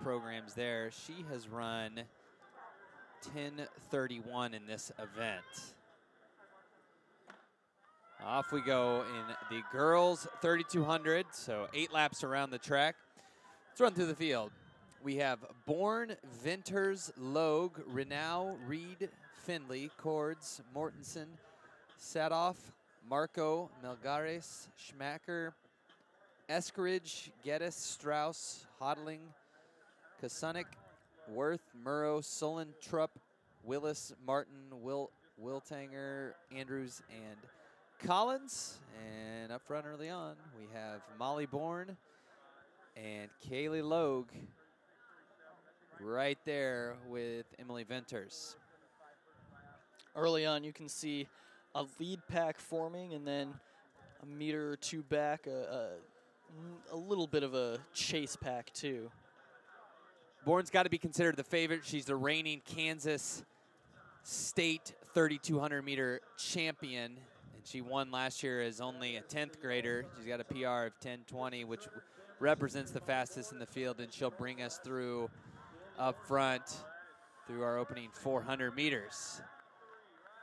programs there. She has run 10:31 in this event. Off we go in the girls 3200, so 8 laps around the track. Let's run through the field. We have Bourne, Venters, Logue, Renaud, Reed, Findlay, Cords, Mortensen, Sadoff, Marco, Melgares, Schmacker, Eskridge, Geddes, Strauss, Hodling, Kasunik, Worth, Murrow, Sullen, Trupp, Willis, Martin, Wiltanger, Andrews, and Collins. And up front early on, we have Molly Bourne and Cailie Logue right there with Emily Venters. Early on, you can see a lead pack forming, and then a meter or two back, a little bit of a chase pack too. Bourne's got to be considered the favorite. She's the reigning Kansas State 3,200 meter champion, and she won last year as only a 10th grader. She's got a PR of 10:20, which represents the fastest in the field, and she'll bring us through up front through our opening 400 meters.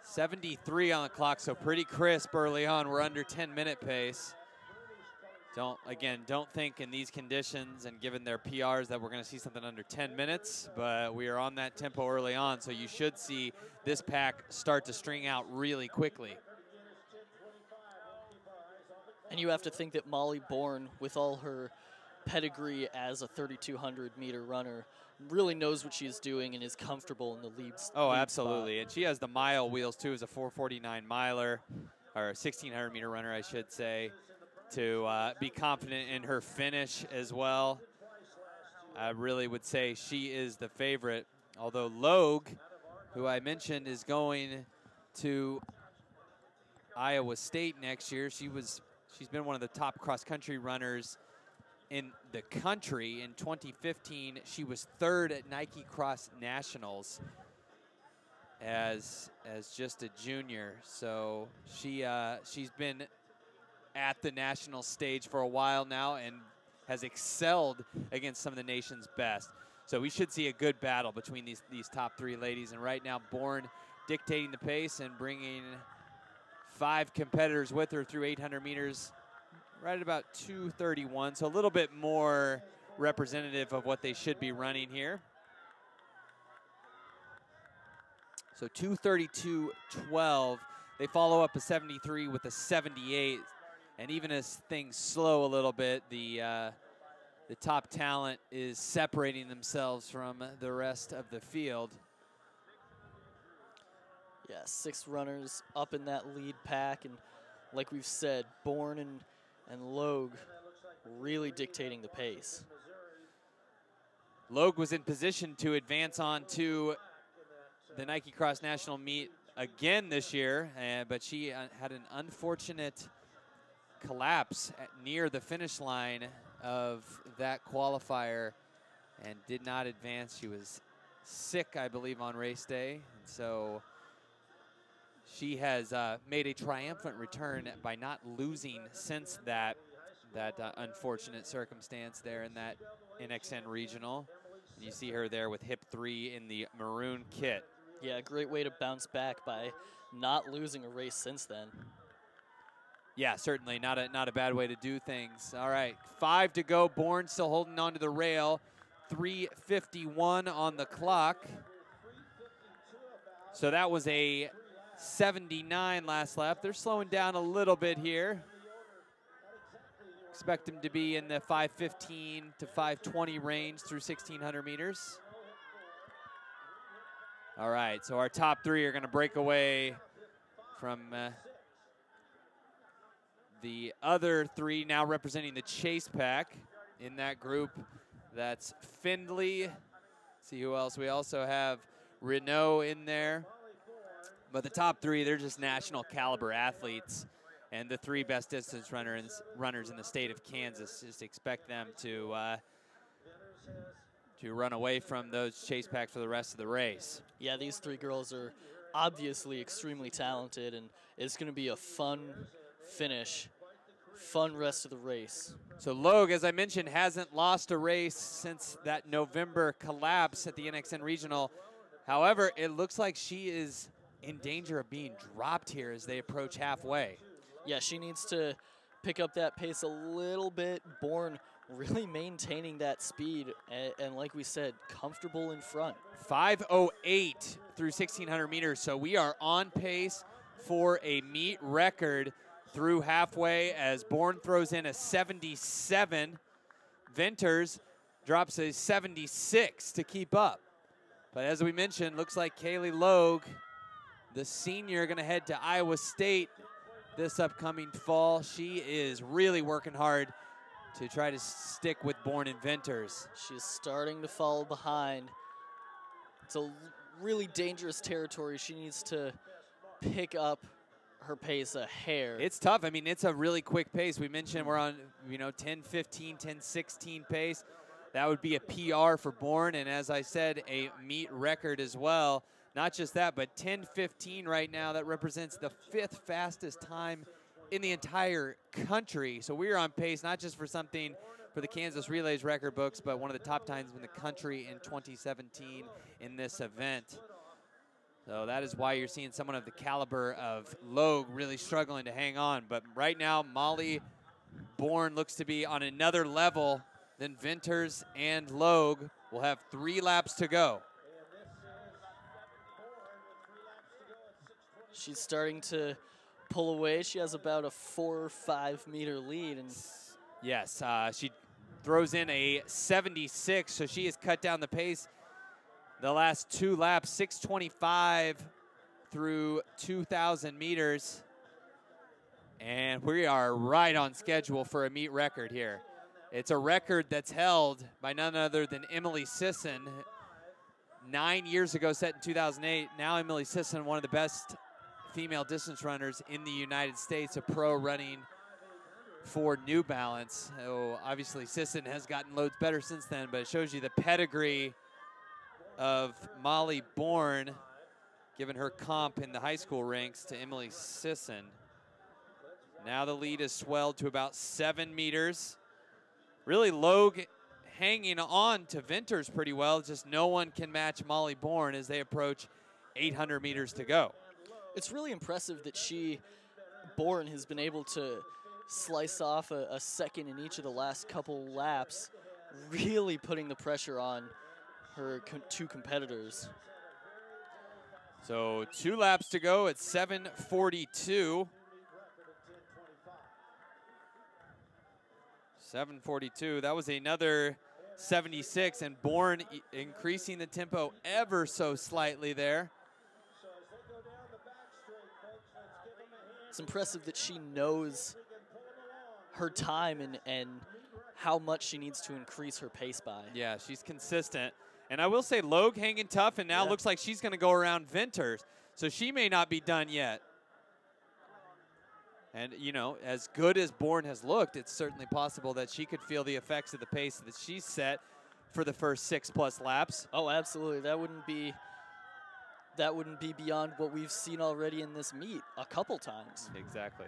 73 on the clock, so pretty crisp early on. We're under 10-minute pace. Don't think in these conditions and given their PRs that we're going to see something under 10 minutes, but we are on that tempo early on, so you should see this pack start to string out really quickly. And you have to think that Molly Bourne, with all her pedigree as a 3,200 meter runner, really knows what she's doing and is comfortable in the lead. Oh, absolutely. And she has the mile wheels too, as a 4:49 miler, or 1,600 meter runner, I should say, to be confident in her finish as well. I really would say she is the favorite. Although Logue, who I mentioned is going to Iowa State next year, she's been one of the top cross-country runners in the country. In 2015, she was 3rd at Nike Cross Nationals as just a junior. So she's been at the national stage for a while now and has excelled against some of the nation's best. So we should see a good battle between these top 3 ladies. And right now, Bourne dictating the pace and bringing 5 competitors with her through 800 meters. Right at about 2:31, so a little bit more representative of what they should be running here. So 2:32.12. They follow up a 73 with a 78, and even as things slow a little bit, the top talent is separating themselves from the rest of the field. Yeah, 6 runners up in that lead pack, and like we've said, Bourne and Logue really dictating the pace. Logue was in position to advance on to the Nike Cross National meet again this year, but she had an unfortunate collapse near the finish line of that qualifier and did not advance. She was sick, I believe, on race day, and so she has made a triumphant return by not losing since that unfortunate circumstance there in that NXN regional. And you see her there with hip 3 in the maroon kit. Yeah, great way to bounce back by not losing a race since then. Yeah, certainly not a bad way to do things. All right, 5 to go. Bourne still holding on to the rail. 3:51 on the clock. So that was a 79 last lap. They're slowing down a little bit here. Expect them to be in the 5:15 to 5:20 range through 1,600 meters. All right, so our top 3 are going to break away from the other 3, now representing the chase pack in that group. That's Findlay. See who else. We also have Renaud in there. But the top 3, they're just national caliber athletes, and the 3 best distance runners in the state of Kansas. Just expect them to run away from those chase packs for the rest of the race. Yeah, these 3 girls are obviously extremely talented, and it's going to be a fun finish fun rest of the race. So Logue, as I mentioned, hasn't lost a race since that November collapse at the NXN Regional. However, it looks like she is in danger of being dropped here as they approach halfway. Yeah, she needs to pick up that pace a little bit. Bourne really maintaining that speed, and like we said, comfortable in front. 5:08 through 1,600 meters, so we are on pace for a meet record through halfway as Bourne throws in a 77. Venters drops a 76 to keep up. But as we mentioned, looks like Cailie Logue, the senior, going to head to Iowa State this upcoming fall. She is really working hard to try to stick with Bourne and Venters. She's starting to fall behind. It's a really dangerous territory. She needs to pick up her pace a hair. It's tough. I mean, it's a really quick pace. We mentioned we're on, 10:15, 10:16 pace. That would be a PR for Bourne, and as I said, a meet record as well. Not just that, but 10:15 right now. That represents the 5th fastest time in the entire country. So we're on pace, not just for something for the Kansas Relays record books, but one of the top times in the country in 2017 in this event. So that is why you're seeing someone of the caliber of Logue really struggling to hang on. But right now, Molly Bourne looks to be on another level than Venters and Logue. Will have 3 laps to go. She's starting to pull away. She has about a 4 or 5 meter lead. And yes, she throws in a 76, so she has cut down the pace the last 2 laps, 6:25 through 2,000 meters. And we are right on schedule for a meet record here. It's a record that's held by none other than Emily Sisson. 9 years ago, set in 2008. Now Emily Sisson, one of the best female distance runners in the United States, a pro running for New Balance. So obviously Sisson has gotten loads better since then, but it shows you the pedigree of Molly Bourne, given her comp in the high school ranks to Emily Sisson. Now the lead is swelled to about 7 meters. Really, Logue hanging on to Venters pretty well. Just no one can match Molly Bourne as they approach 800 meters to go. It's really impressive that Bourne has been able to slice off a second in each of the last couple laps, really putting the pressure on her 2 competitors. So 2 laps to go at 7:42. 7:42, that was another 76, and Bourne increasing the tempo ever so slightly there. It's impressive that she knows her time and how much she needs to increase her pace by. Yeah, she's consistent. And I will say Logue hanging tough, and now looks like she's going to go around Venters. So she may not be done yet. And, as good as Bourne has looked, it's certainly possible that she could feel the effects of the pace that she's set for the first 6+ laps. Oh, absolutely. That wouldn't be beyond what we've seen already in this meet a couple times. Exactly.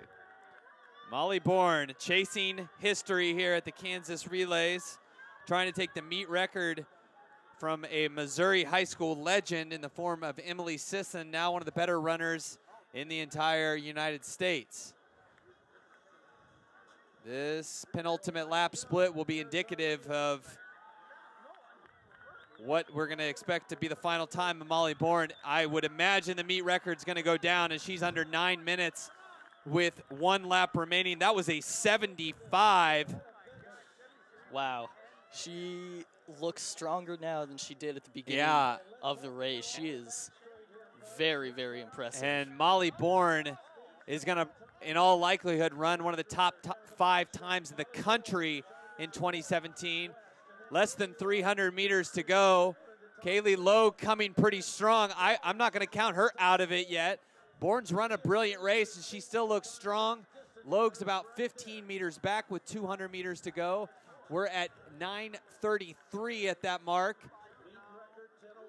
Molly Bourne chasing history here at the Kansas Relays, trying to take the meet record from a Missouri high school legend in the form of Emily Sisson, now one of the better runners in the entire United States. This penultimate lap split will be indicative of what we're going to expect to be the final time of Molly Bourne. I would imagine the meet record's going to go down as she's under 9 minutes with 1 lap remaining. That was a 75. Wow. She looks stronger now than she did at the beginning of the race. She is very, very impressive. And Molly Bourne is going to, in all likelihood, run one of the top 5 times in the country in 2017. Less than 300 meters to go. Cailie Logue coming pretty strong. I'm not going to count her out of it yet. Bourne's run a brilliant race, and she still looks strong. Logue's about 15 meters back with 200 meters to go. We're at 9:33 at that mark.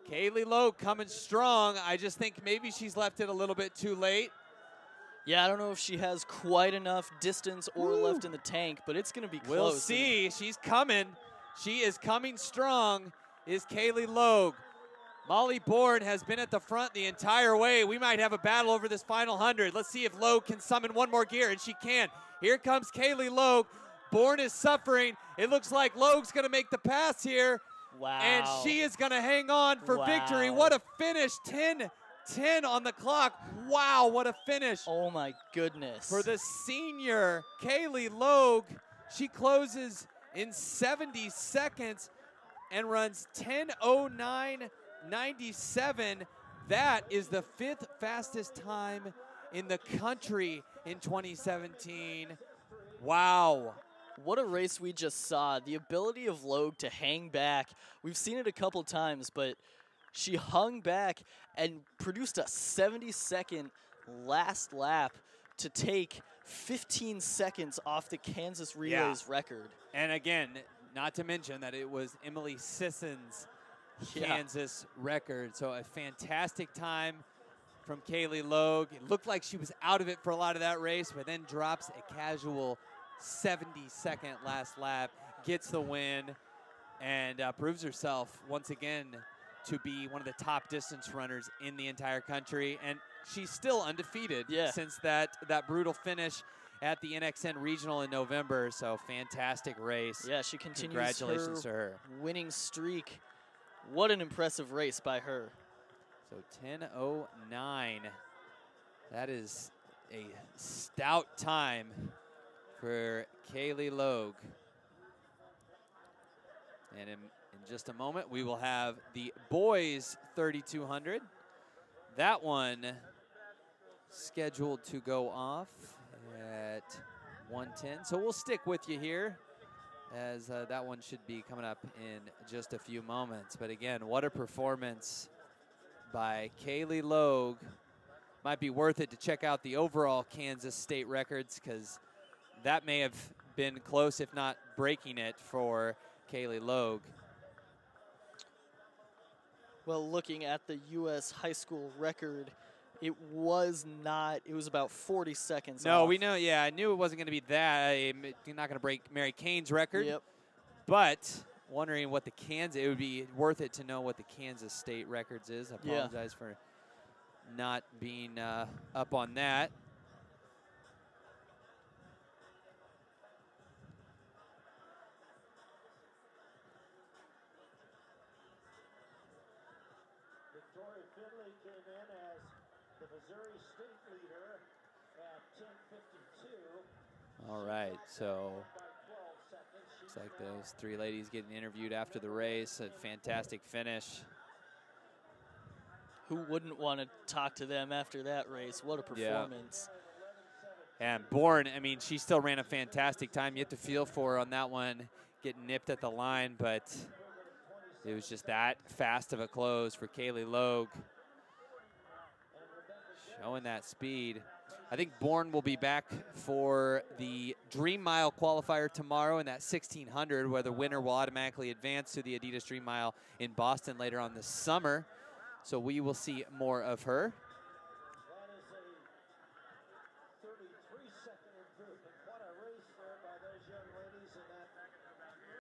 Cailie Logue coming strong. I just think maybe she's left it a little bit too late. Yeah, I don't know if she has quite enough distance or left in the tank, but it's going to be close. We'll see. She's coming. She is coming strong, is Cailie Logue. Molly Bourne has been at the front the entire way. We might have a battle over this final 100. Let's see if Logue can summon one more gear, and she can. Here comes Cailie Logue. Bourne is suffering. It looks like Logue's going to make the pass here. Wow. And she is going to hang on for victory. What a finish. 10-10 on the clock. Wow, what a finish. Oh, my goodness. For the senior, Cailie Logue, she closes in 70 seconds and runs 10:09.97. That is the 5th fastest time in the country in 2017. Wow. What a race we just saw. The ability of Logue to hang back. We've seen it a couple times, but she hung back and produced a 70-second last lap to take 15 seconds off the Kansas Relays record. And again, not to mention that it was Emily Sisson's Kansas record. So a fantastic time from Cailie Logue. It looked like she was out of it for a lot of that race, but then drops a casual 70-second last lap, gets the win, and proves herself once again to be one of the top distance runners in the entire country. And she's still undefeated since that brutal finish at the NXN Regional in November. So fantastic race. Yeah, she continues Congratulations to her winning streak. What an impressive race by her. So 10:09. That is a stout time for Cailie Logue. And in just a moment, we will have the boys 3200. That one scheduled to go off at 1:10. So we'll stick with you here, as that one should be coming up in just a few moments. But again, what a performance by Cailie Logue. Might be worth it to check out the overall Kansas state records, because that may have been close, if not breaking it, for Cailie Logue. Well, looking at the U.S. high school record, it was not. It was about 40 seconds No, off. we know. Yeah, I knew it wasn't going to be that. You're not going to break Mary Kane's record. Yep. But wondering what the Kansas, it would be worth it to know what the Kansas state records is. I apologize for not being up on that. Came in as the Missouri state leader at 10:52. All right, so looks like those three ladies getting interviewed after the race. A fantastic finish. Who wouldn't want to talk to them after that race? What a performance. Yeah. And Bourne, I mean, she still ran a fantastic time. You have to feel for her on that one, getting nipped at the line, but it was just that fast of a close for Cailie Logue. Showing that speed. I think Bourne will be back for the Dream Mile qualifier tomorrow in that 1600, where the winner will automatically advance to the Adidas Dream Mile in Boston later on this summer. So we will see more of her.